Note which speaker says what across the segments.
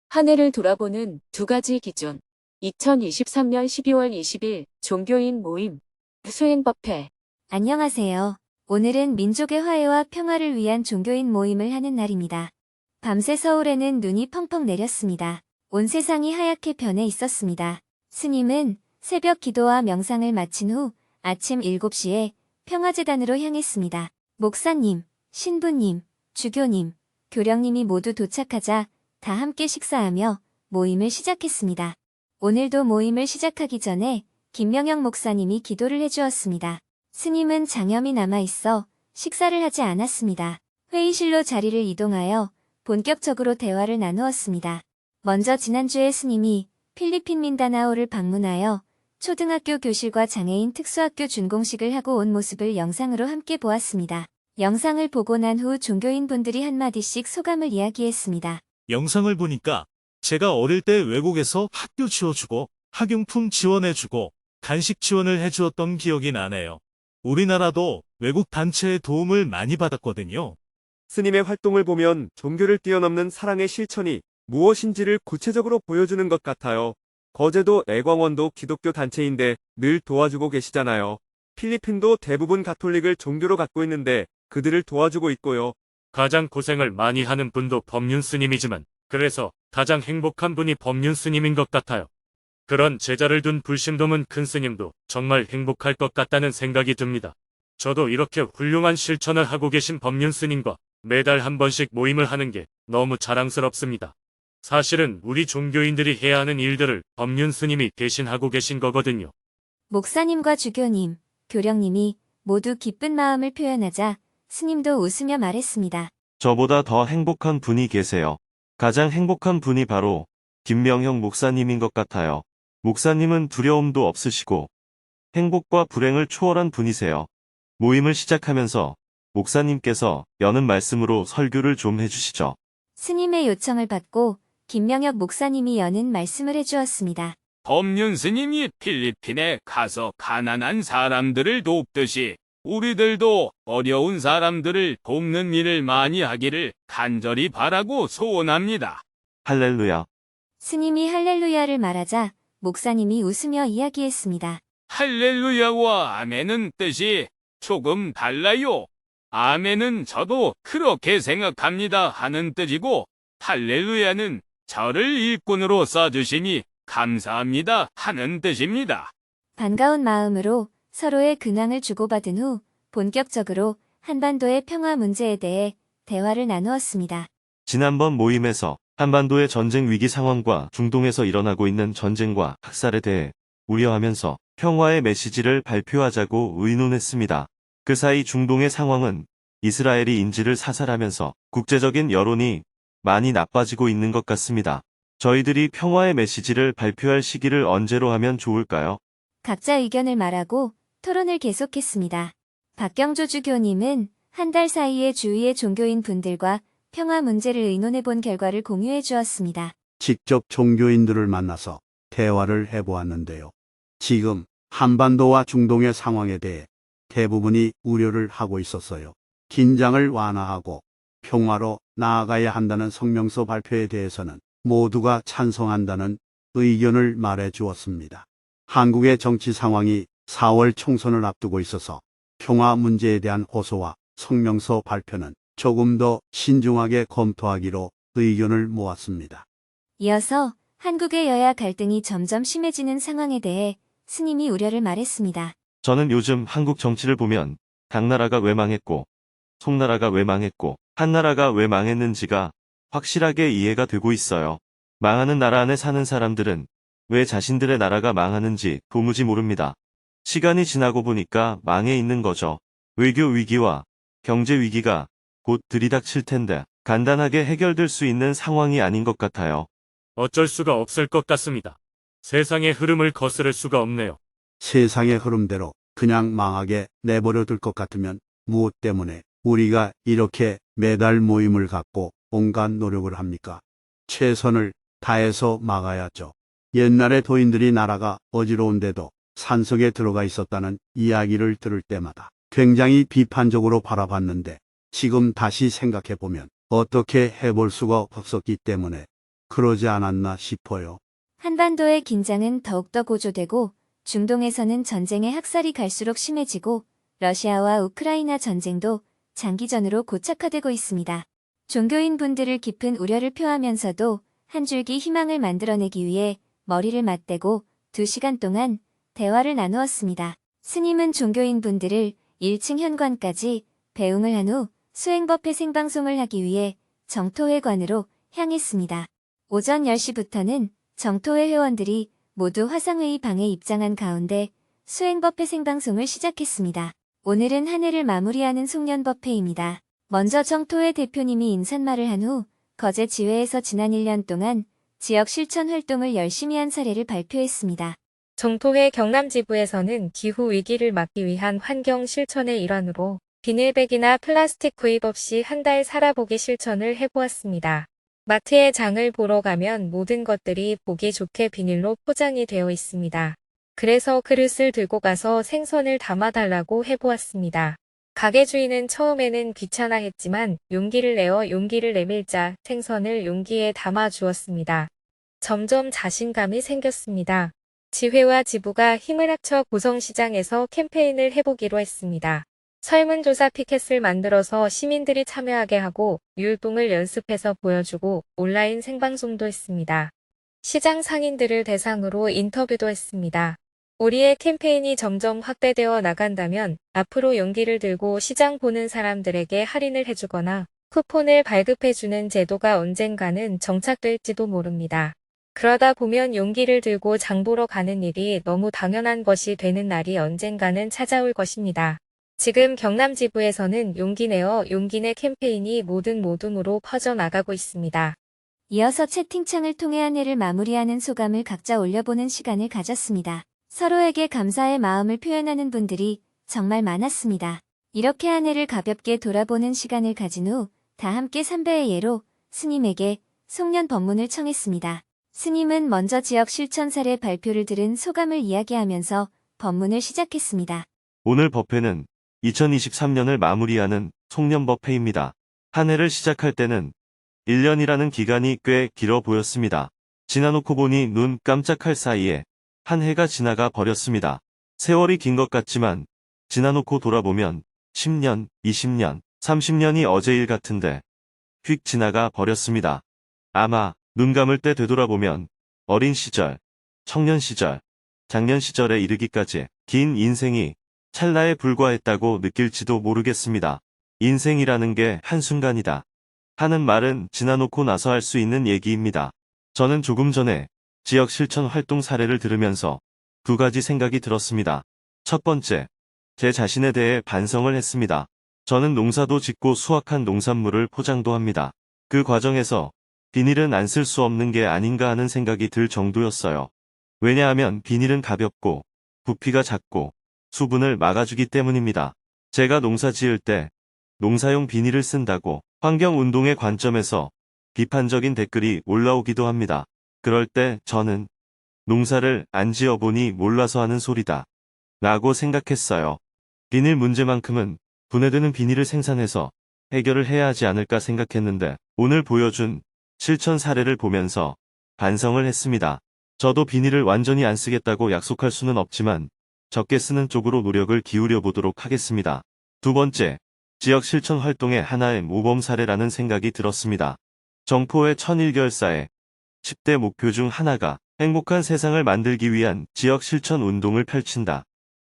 Speaker 1: 한 해를 돌아보는 두 가지 기준. 2023년 12월 20일 종교인 모임 수행법회.
Speaker 2: 안녕하세요. 오늘은 민족의 화해와 평화를 위한 종교인 모임을 하는 날입니다. 밤새 서울에는 눈이 펑펑 내렸습니다. 온 세상이 하얗게 변해 있었습니다. 스님은 새벽 기도와 명상을 마친 후 아침 7시에 평화재단으로 향했습니다. 목사님, 신부님, 주교님, 교령님이 모두 도착하자 다 함께 식사하며 모임을 시작했습니다. 오늘도 모임을 시작하기 전에 김명영 목사님이 기도를 해주었습니다. 스님은 장염이 남아있어 식사를 하지 않았습니다. 회의실로 자리를 이동하여 본격적으로 대화를 나누었습니다. 먼저 지난주에 스님이 필리핀 민다나오를 방문하여 초등학교 교실과 장애인 특수학교 준공식을 하고 온 모습을 영상으로 함께 보았습니다. 영상을 보고 난 후 종교인분들이 한마디씩 소감을 이야기했습니다.
Speaker 3: 영상을 보니까 제가 어릴 때 외국에서 학교 지어주고 학용품 지원해주고 간식 지원을 해주었던 기억이 나네요. 우리나라도 외국 단체의 도움을 많이 받았거든요.
Speaker 4: 스님의 활동을 보면 종교를 뛰어넘는 사랑의 실천이 무엇인지를 구체적으로 보여주는 것 같아요. 거제도 애광원도 기독교 단체인데 늘 도와주고 계시잖아요. 필리핀도 대부분 가톨릭을 종교로 갖고 있는데 그들을 도와주고 있고요.
Speaker 5: 가장 고생을 많이 하는 분도 법륜 스님이지만 그래서 가장 행복한 분이 법륜 스님인 것 같아요. 그런 제자를 둔 불심도문 큰 스님도 정말 행복할 것 같다는 생각이 듭니다. 저도 이렇게 훌륭한 실천을 하고 계신 법륜 스님과 매달 한 번씩 모임을 하는 게 너무 자랑스럽습니다. 사실은 우리 종교인들이 해야 하는 일들을 법륜 스님이 대신하고 계신 거거든요.
Speaker 2: 목사님과 주교님, 교령님이 모두 기쁜 마음을 표현하자 스님도 웃으며 말했습니다.
Speaker 6: 저보다 더 행복한 분이 계세요. 가장 행복한 분이 바로 김명형 목사님인 것 같아요. 목사님은 두려움도 없으시고 행복과 불행을 초월한 분이세요. 모임을 시작하면서 목사님께서 여는 말씀으로 설교를 좀 해주시죠.
Speaker 2: 스님의 요청을 받고 김명혁 목사님이 여는 말씀을 해주었습니다.
Speaker 7: 법륜 스님이 필리핀에 가서 가난한 사람들을 돕듯이 우리들도 어려운 사람들을 돕는 일을 많이 하기를 간절히 바라고 소원합니다.
Speaker 6: 할렐루야.
Speaker 2: 스님이 할렐루야를 말하자 목사님이 웃으며 이야기했습니다.
Speaker 7: 할렐루야와 아멘은 뜻이 조금 달라요. 아멘은 저도 그렇게 생각합니다 하는 뜻이고 할렐루야는 저를 일꾼으로 써주시니 감사합니다 하는 뜻입니다.
Speaker 2: 반가운 마음으로 서로의 근황을 주고받은 후 본격적으로 한반도의 평화 문제에 대해 대화를 나누었습니다.
Speaker 6: 지난번 모임에서 한반도의 전쟁 위기 상황과 중동에서 일어나고 있는 전쟁과 학살에 대해 우려하면서 평화의 메시지를 발표하자고 의논했습니다. 그 사이 중동의 상황은 이스라엘이 인질을 사살하면서 국제적인 여론이 많이 나빠지고 있는 것 같습니다. 저희들이 평화의 메시지를 발표할 시기를 언제로 하면 좋을까요?
Speaker 2: 각자 의견을 말하고 토론을 계속했습니다. 박경조 주교님은 한 달 사이에 주위의 종교인 분들과 평화 문제를 의논해 본 결과를 공유해 주었습니다.
Speaker 8: 직접 종교인들을 만나서 대화를 해보았는데요. 지금 한반도와 중동의 상황에 대해 대부분이 우려를 하고 있었어요. 긴장을 완화하고 평화로 나아가야 한다는 성명서 발표에 대해서는 모두가 찬성한다는 의견을 말해 주었습니다. 한국의 정치 상황이 4월 총선을 앞두고 있어서 평화 문제에 대한 호소와 성명서 발표는 조금 더 신중하게 검토하기로 의견을 모았습니다.
Speaker 2: 이어서 한국의 여야 갈등이 점점 심해지는 상황에 대해 스님이 우려를 말했습니다.
Speaker 6: 저는 요즘 한국 정치를 보면 당나라가 왜 망했고 송나라가 왜 망했고 한나라가 왜 망했는지가 확실하게 이해가 되고 있어요. 망하는 나라 안에 사는 사람들은 왜 자신들의 나라가 망하는지 도무지 모릅니다. 시간이 지나고 보니까 망해 있는 거죠. 외교 위기와 경제 위기가 곧 들이닥칠 텐데 간단하게 해결될 수 있는 상황이 아닌 것 같아요.
Speaker 5: 어쩔 수가 없을 것 같습니다. 세상의 흐름을 거스를 수가 없네요.
Speaker 8: 세상의 흐름대로 그냥 망하게 내버려 둘 것 같으면 무엇 때문에 우리가 이렇게 매달 모임을 갖고 온갖 노력을 합니까? 최선을 다해서 막아야죠. 옛날에 도인들이 나라가 어지러운데도 산속에 들어가 있었다는 이야기를 들을 때마다 굉장히 비판적으로 바라봤는데 지금 다시 생각해보면 어떻게 해볼 수가 없었기 때문에 그러지 않았나 싶어요.
Speaker 2: 한반도의 긴장은 더욱더 고조되고 중동에서는 전쟁의 학살이 갈수록 심해지고 러시아와 우크라이나 전쟁도 장기전으로 고착화되고 있습니다. 종교인 분들을 깊은 우려를 표하면서도 한 줄기 희망을 만들어내기 위해 머리를 맞대고 2시간 동안 대화를 나누었습니다. 스님은 종교인 분들을 1층 현관까지 배웅을 한 후 수행법회 생방송을 하기 위해 정토회관으로 향했습니다. 오전 10시부터는 정토회 회원들이 모두 화상회의 방에 입장한 가운데 수행법회 생방송을 시작했습니다. 오늘은 한 해를 마무리하는 송년법회입니다. 먼저 정토회 대표님이 인사말을 한 후 거제 지회에서 지난 1년 동안 지역 실천 활동을 열심히 한 사례를 발표했습니다.
Speaker 9: 정토회 경남지부에서는 기후 위기를 막기 위한 환경 실천의 일환으로 비닐백이나 플라스틱 구입 없이 한 달 살아보기 실천을 해보았습니다. 마트에 장을 보러 가면 모든 것들이 보기 좋게 비닐로 포장이 되어 있습니다. 그래서 그릇을 들고 가서 생선을 담아달라고 해보았습니다. 가게 주인은 처음에는 귀찮아했지만 용기를 내어 용기를 내밀자 생선을 용기에 담아 주었습니다. 점점 자신감이 생겼습니다. 지회와 지부가 힘을 합쳐 고성시장에서 캠페인을 해보기로 했습니다. 설문조사 피켓을 만들어서 시민들이 참여하게 하고 율동을 연습해서 보여주고 온라인 생방송도 했습니다. 시장 상인들을 대상으로 인터뷰도 했습니다. 우리의 캠페인이 점점 확대되어 나간다면 앞으로 용기를 들고 시장 보는 사람들에게 할인을 해주거나 쿠폰을 발급해주는 제도가 언젠가는 정착될지도 모릅니다. 그러다 보면 용기를 들고 장 보러 가는 일이 너무 당연한 것이 되는 날이 언젠가는 찾아올 것입니다. 지금 경남지부에서는 용기 내어 용기내 캠페인이 모든 모둠으로 퍼져나가고 있습니다.
Speaker 2: 이어서 채팅창을 통해 한 해를 마무리하는 소감을 각자 올려보는 시간을 가졌습니다. 서로에게 감사의 마음을 표현하는 분들이 정말 많았습니다. 이렇게 한 해를 가볍게 돌아보는 시간을 가진 후 다 함께 삼배의 예로 스님에게 송년 법문을 청했습니다. 스님은 먼저 지역 실천 사례 발표를 들은 소감을 이야기하면서 법문을 시작했습니다.
Speaker 6: 오늘 법회는 2023년을 마무리하는 송년법회입니다. 한 해를 시작할 때는 1년이라는 기간이 꽤 길어 보였습니다. 지나놓고 보니 눈 깜짝할 사이에 한 해가 지나가 버렸습니다. 세월이 긴 것 같지만 지나놓고 돌아보면 10년, 20년, 30년이 어제 일 같은데 휙 지나가 버렸습니다. 아마 눈 감을 때 되돌아보면 어린 시절, 청년 시절, 장년 시절에 이르기까지 긴 인생이 찰나에 불과했다고 느낄지도 모르겠습니다. 인생이라는 게 한순간이다 하는 말은 지나놓고 나서 할 수 있는 얘기입니다. 저는 조금 전에 지역 실천 활동 사례를 들으면서 2가지 생각이 들었습니다. 첫 번째, 제 자신에 대해 반성을 했습니다. 저는 농사도 짓고 수확한 농산물을 포장도 합니다. 그 과정에서 비닐은 안 쓸 수 없는 게 아닌가 하는 생각이 들 정도였어요. 왜냐하면 비닐은 가볍고 부피가 작고 수분을 막아주기 때문입니다. 제가 농사 지을 때 농사용 비닐을 쓴다고 환경운동의 관점에서 비판적인 댓글이 올라오기도 합니다. 그럴 때 저는 농사를 안 지어보니 몰라서 하는 소리다 라고 생각했어요. 비닐 문제만큼은 분해되는 비닐을 생산해서 해결을 해야 하지 않을까 생각했는데 오늘 보여준 실천 사례를 보면서 반성을 했습니다. 저도 비닐을 완전히 안 쓰겠다고 약속할 수는 없지만 적게 쓰는 쪽으로 노력을 기울여 보도록 하겠습니다. 두 번째, 지역 실천 활동의 하나의 모범 사례라는 생각이 들었습니다. 정포의 천일결사의 10대 목표 중 하나가 행복한 세상을 만들기 위한 지역 실천 운동을 펼친다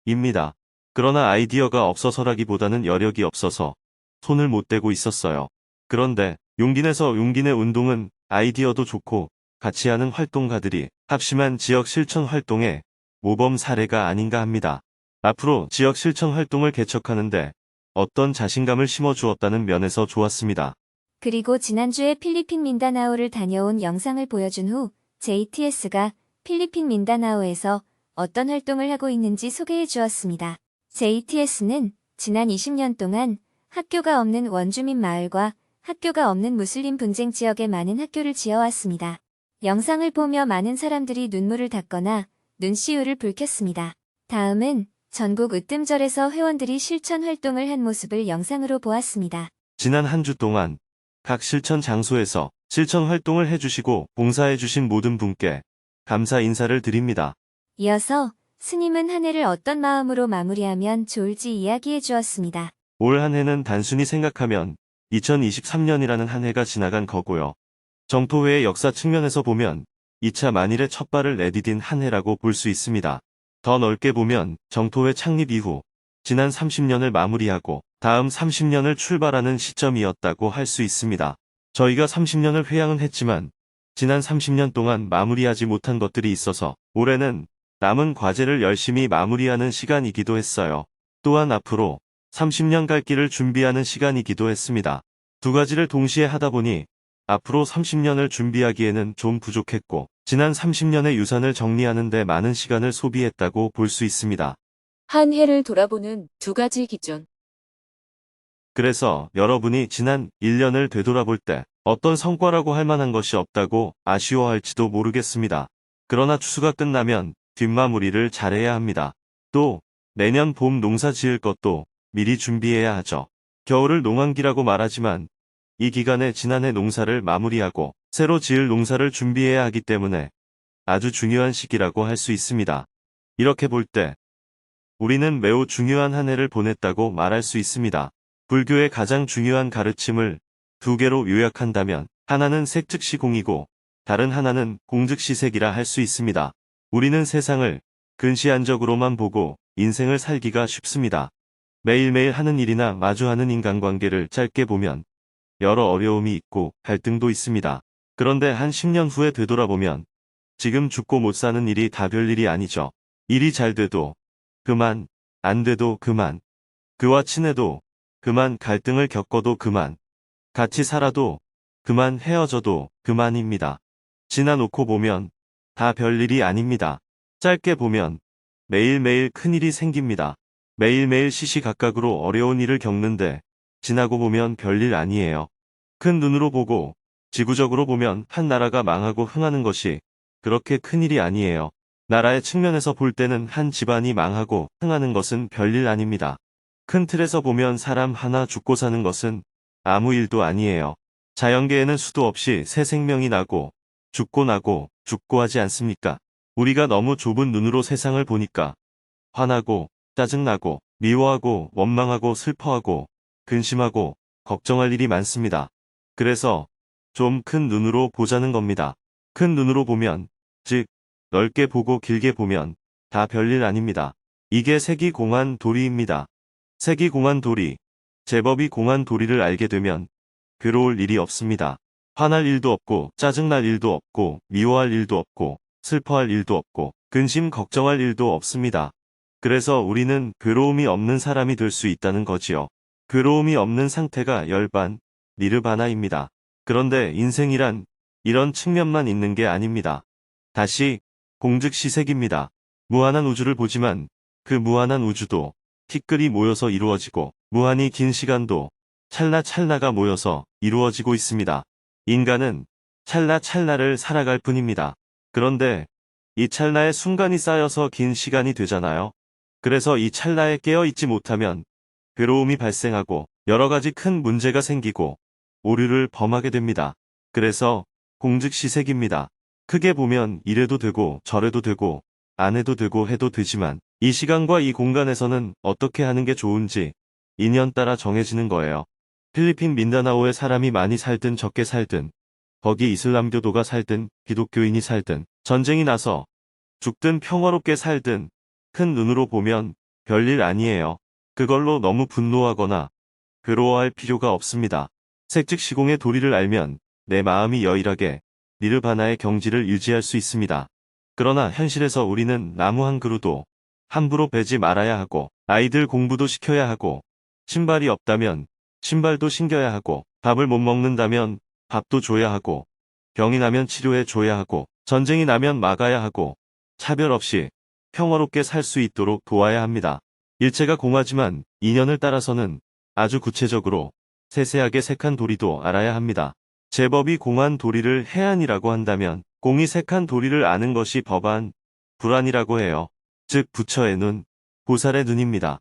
Speaker 6: 입니다. 그러나 아이디어가 없어서라기보다는 여력이 없어서 손을 못 대고 있었어요. 그런데 용기내서 용기내 운동은 아이디어도 좋고 같이 하는 활동가들이 합심한 지역 실천 활동의 모범 사례가 아닌가 합니다. 앞으로 지역 실천 활동을 개척하는데 어떤 자신감을 심어주었다는 면에서 좋았습니다.
Speaker 2: 그리고 지난주에 필리핀 민다나오를 다녀온 영상을 보여준 후 JTS가 필리핀 민다나오에서 어떤 활동을 하고 있는지 소개해 주었습니다. JTS는 지난 20년 동안 학교가 없는 원주민 마을과 학교가 없는 무슬림 분쟁 지역에 많은 학교를 지어왔습니다. 영상을 보며 많은 사람들이 눈물을 닦거나 눈시울을 붉혔습니다. 다음은 전국 으뜸절에서 회원들이 실천 활동을 한 모습을 영상으로 보았습니다.
Speaker 6: 지난 한 주 동안 각 실천 장소에서 실천 활동을 해주시고 봉사해주신 모든 분께 감사 인사를 드립니다.
Speaker 2: 이어서 스님은 한 해를 어떤 마음으로 마무리하면 좋을지 이야기해 주었습니다.
Speaker 6: 올 한 해는 단순히 생각하면 2023년이라는 한 해가 지나간 거고요. 정토회의 역사 측면에서 보면 2차 만일의 첫 발을 내디딘 한 해라고 볼 수 있습니다. 더 넓게 보면 정토회 창립 이후 지난 30년을 마무리하고 다음 30년을 출발하는 시점이었다고 할 수 있습니다. 저희가 30년을 회양은 했지만 지난 30년 동안 마무리하지 못한 것들이 있어서 올해는 남은 과제를 열심히 마무리하는 시간이기도 했어요. 또한 앞으로 30년 갈 길을 준비하는 시간이기도 했습니다. 두 가지를 동시에 하다 보니 앞으로 30년을 준비하기에는 좀 부족했고 지난 30년의 유산을 정리하는 데 많은 시간을 소비했다고 볼 수 있습니다.
Speaker 1: 한 해를 돌아보는 두 가지 기준.
Speaker 6: 그래서 여러분이 지난 1년을 되돌아볼 때 어떤 성과라고 할 만한 것이 없다고 아쉬워할지도 모르겠습니다. 그러나 추수가 끝나면 뒷마무리를 잘해야 합니다. 또 내년 봄 농사 지을 것도 미리 준비해야 하죠. 겨울을 농한기라고 말하지만 이 기간에 지난해 농사를 마무리하고 새로 지을 농사를 준비해야 하기 때문에 아주 중요한 시기라고 할 수 있습니다. 이렇게 볼 때 우리는 매우 중요한 한 해를 보냈다고 말할 수 있습니다. 불교의 가장 중요한 가르침을 두 개로 요약한다면 하나는 색즉시공이고 다른 하나는 공즉시색이라 할 수 있습니다. 우리는 세상을 근시안적으로만 보고 인생을 살기가 쉽습니다. 매일매일 하는 일이나 마주하는 인간관계를 짧게 보면 여러 어려움이 있고 갈등도 있습니다. 그런데 한 10년 후에 되돌아보면 지금 죽고 못 사는 일이 다 별일이 아니죠. 일이 잘 돼도 그만, 안 돼도 그만, 그와 친해도 그만, 갈등을 겪어도 그만, 같이 살아도 그만, 헤어져도 그만입니다. 지나놓고 보면 다 별일이 아닙니다. 짧게 보면 매일매일 큰일이 생깁니다. 매일매일 시시각각으로 어려운 일을 겪는데 지나고 보면 별일 아니에요. 큰 눈으로 보고 지구적으로 보면 한 나라가 망하고 흥하는 것이 그렇게 큰일이 아니에요. 나라의 측면에서 볼 때는 한 집안이 망하고 흥하는 것은 별일 아닙니다. 큰 틀에서 보면 사람 하나 죽고 사는 것은 아무 일도 아니에요. 자연계에는 수도 없이 새 생명이 나고 죽고 하지 않습니까? 우리가 너무 좁은 눈으로 세상을 보니까 화나고 짜증나고 미워하고 원망하고 슬퍼하고 근심하고 걱정할 일이 많습니다. 그래서 좀 큰 눈으로 보자는 겁니다. 큰 눈으로 보면, 즉 넓게 보고 길게 보면 다 별일 아닙니다. 이게 세기공한 도리입니다. 세기공한 도리, 제법이 공한 도리를 알게 되면 괴로울 일이 없습니다. 화날 일도 없고 짜증날 일도 없고 미워할 일도 없고 슬퍼할 일도 없고 근심 걱정할 일도 없습니다. 그래서 우리는 괴로움이 없는 사람이 될 수 있다는 거지요. 괴로움이 없는 상태가 열반, 니르바나입니다. 그런데 인생이란 이런 측면만 있는 게 아닙니다. 다시 공즉시색입니다. 무한한 우주를 보지만 그 무한한 우주도 티끌이 모여서 이루어지고 무한히 긴 시간도 찰나찰나가 모여서 이루어지고 있습니다. 인간은 찰나찰나를 살아갈 뿐입니다. 그런데 이 찰나의 순간이 쌓여서 긴 시간이 되잖아요. 그래서 이 찰나에 깨어있지 못하면 괴로움이 발생하고 여러 가지 큰 문제가 생기고 오류를 범하게 됩니다. 그래서 공즉시색입니다. 크게 보면 이래도 되고 저래도 되고 안 해도 되고 해도 되지만 이 시간과 이 공간에서는 어떻게 하는 게 좋은지 인연 따라 정해지는 거예요. 필리핀 민다나오에 사람이 많이 살든 적게 살든 거기 이슬람교도가 살든 기독교인이 살든 전쟁이 나서 죽든 평화롭게 살든 큰 눈으로 보면 별일 아니에요. 그걸로 너무 분노하거나 괴로워할 필요가 없습니다. 색즉시공의 도리를 알면 내 마음이 여일하게 니르바나의 경지를 유지할 수 있습니다. 그러나 현실에서 우리는 나무 한 그루도 함부로 베지 말아야 하고 아이들 공부도 시켜야 하고 신발이 없다면 신발도 신겨야 하고 밥을 못 먹는다면 밥도 줘야 하고 병이 나면 치료해 줘야 하고 전쟁이 나면 막아야 하고 차별 없이 평화롭게 살 수 있도록 도와야 합니다. 일체가 공하지만 인연을 따라서는 아주 구체적으로 세세하게 색한 도리도 알아야 합니다. 제법이 공한 도리를 해안이라고 한다면 공이 색한 도리를 아는 것이 법안, 불안이라고 해요. 즉 부처의 눈, 보살의 눈입니다.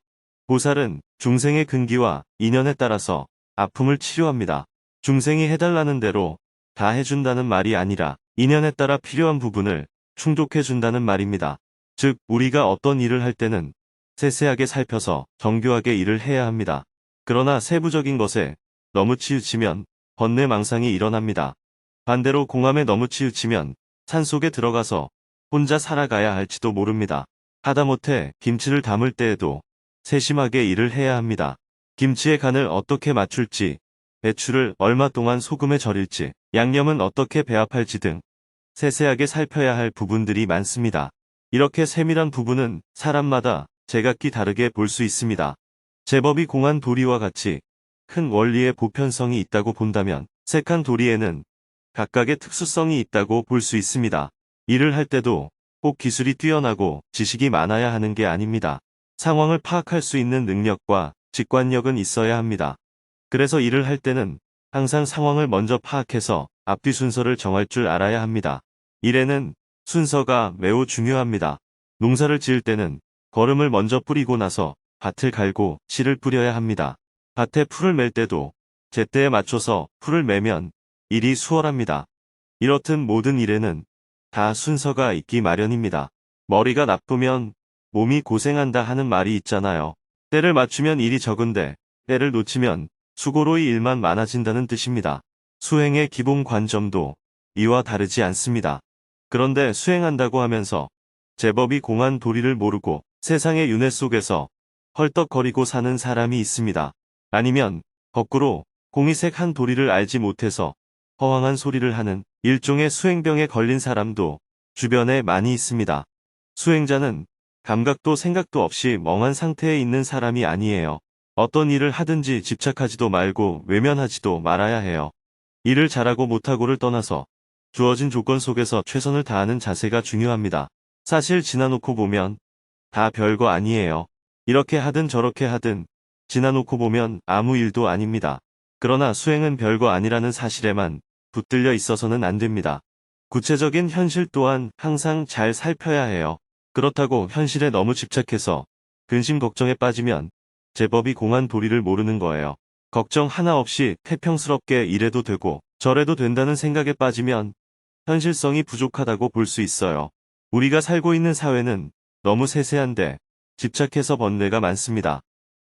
Speaker 6: 보살은 중생의 근기와 인연에 따라서 아픔을 치료합니다. 중생이 해달라는 대로 다 해준다는 말이 아니라 인연에 따라 필요한 부분을 충족해준다는 말입니다. 즉 우리가 어떤 일을 할 때는 세세하게 살펴서 정교하게 일을 해야 합니다. 그러나 세부적인 것에 너무 치우치면 번뇌망상이 일어납니다. 반대로 공함에 너무 치우치면 산속에 들어가서 혼자 살아가야 할지도 모릅니다. 하다못해 김치를 담을 때에도 세심하게 일을 해야 합니다. 김치의 간을 어떻게 맞출지, 배추를 얼마 동안 소금에 절일지, 양념은 어떻게 배합할지 등 세세하게 살펴야 할 부분들이 많습니다. 이렇게 세밀한 부분은 사람마다 제각기 다르게 볼 수 있습니다. 제법이 공한 도리와 같이 큰 원리의 보편성이 있다고 본다면 색한 도리에는 각각의 특수성이 있다고 볼 수 있습니다. 일을 할 때도 꼭 기술이 뛰어나고 지식이 많아야 하는 게 아닙니다. 상황을 파악할 수 있는 능력과 직관력은 있어야 합니다. 그래서 일을 할 때는 항상 상황을 먼저 파악해서 앞뒤 순서를 정할 줄 알아야 합니다. 일에는 순서가 매우 중요합니다. 농사를 지을 때는 거름을 먼저 뿌리고 나서 밭을 갈고 씨를 뿌려야 합니다. 밭에 풀을 맬 때도 제때에 맞춰서 풀을 매면 일이 수월합니다. 이렇듯 모든 일에는 다 순서가 있기 마련입니다. 머리가 나쁘면 몸이 고생한다 하는 말이 있잖아요. 때를 맞추면 일이 적은데 때를 놓치면 수고로이 일만 많아진다는 뜻입니다. 수행의 기본 관점도 이와 다르지 않습니다. 그런데 수행한다고 하면서 제법이 공한 도리를 모르고 세상의 윤회 속에서 헐떡거리고 사는 사람이 있습니다. 아니면 거꾸로 공이색한 도리를 알지 못해서 허황한 소리를 하는 일종의 수행병에 걸린 사람도 주변에 많이 있습니다. 수행자는 감각도 생각도 없이 멍한 상태에 있는 사람이 아니에요. 어떤 일을 하든지 집착하지도 말고 외면하지도 말아야 해요. 일을 잘하고 못하고를 떠나서 주어진 조건 속에서 최선을 다하는 자세가 중요합니다. 사실 지나놓고 보면 다 별거 아니에요. 이렇게 하든 저렇게 하든 지나놓고 보면 아무 일도 아닙니다. 그러나 수행은 별거 아니라는 사실에만 붙들려 있어서는 안 됩니다. 구체적인 현실 또한 항상 잘 살펴야 해요. 그렇다고 현실에 너무 집착해서 근심 걱정에 빠지면 제법이 공한 도리를 모르는 거예요. 걱정 하나 없이 태평스럽게 이래도 되고 저래도 된다는 생각에 빠지면 현실성이 부족하다고 볼 수 있어요. 우리가 살고 있는 사회는 너무 세세한데 집착해서 번뇌가 많습니다.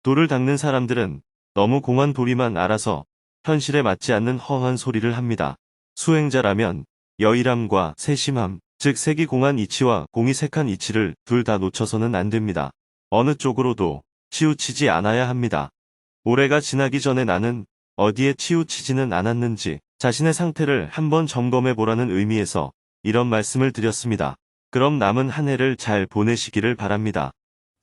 Speaker 6: 도를 닦는 사람들은 너무 공한 도리만 알아서 현실에 맞지 않는 허황한 소리를 합니다. 수행자라면 여일함과 세심함, 즉 색이 공한 이치와 공이 색한 이치를 둘 다 놓쳐서는 안 됩니다. 어느 쪽으로도 치우치지 않아야 합니다. 올해가 지나기 전에 나는 어디에 치우치지는 않았는지 자신의 상태를 한번 점검해 보라는 의미에서 이런 말씀을 드렸습니다. 그럼 남은 한 해를 잘 보내시기를 바랍니다.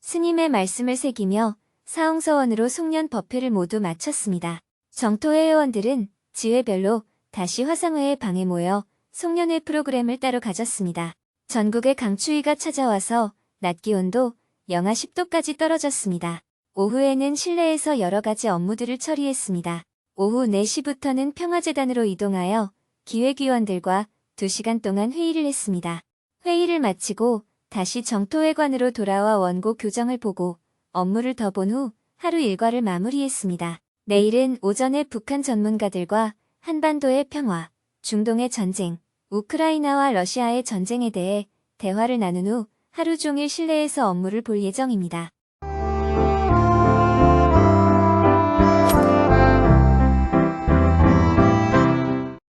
Speaker 2: 스님의 말씀을 새기며 사홍서원으로 송년 법회를 모두 마쳤습니다. 정토회 회원들은 지회별로 다시 화상회의 방에 모여 송년회 프로그램을 따로 가졌습니다. 전국의 강추위가 찾아와서 낮 기온도 영하 10도까지 떨어졌습니다. 오후에는 실내에서 여러 가지 업무들을 처리했습니다. 오후 4시부터는 평화재단으로 이동하여 기획위원들과 2시간 동안 회의를 했습니다. 회의를 마치고 다시 정토회관으로 돌아와 원고 교정을 보고 업무를 더 본 후 하루 일과를 마무리했습니다. 내일은 오전에 북한 전문가들과 한반도의 평화, 중동의 전쟁, 우크라이나와 러시아의 전쟁에 대해 대화를 나눈 후 하루 종일 실내에서 업무를 볼 예정입니다.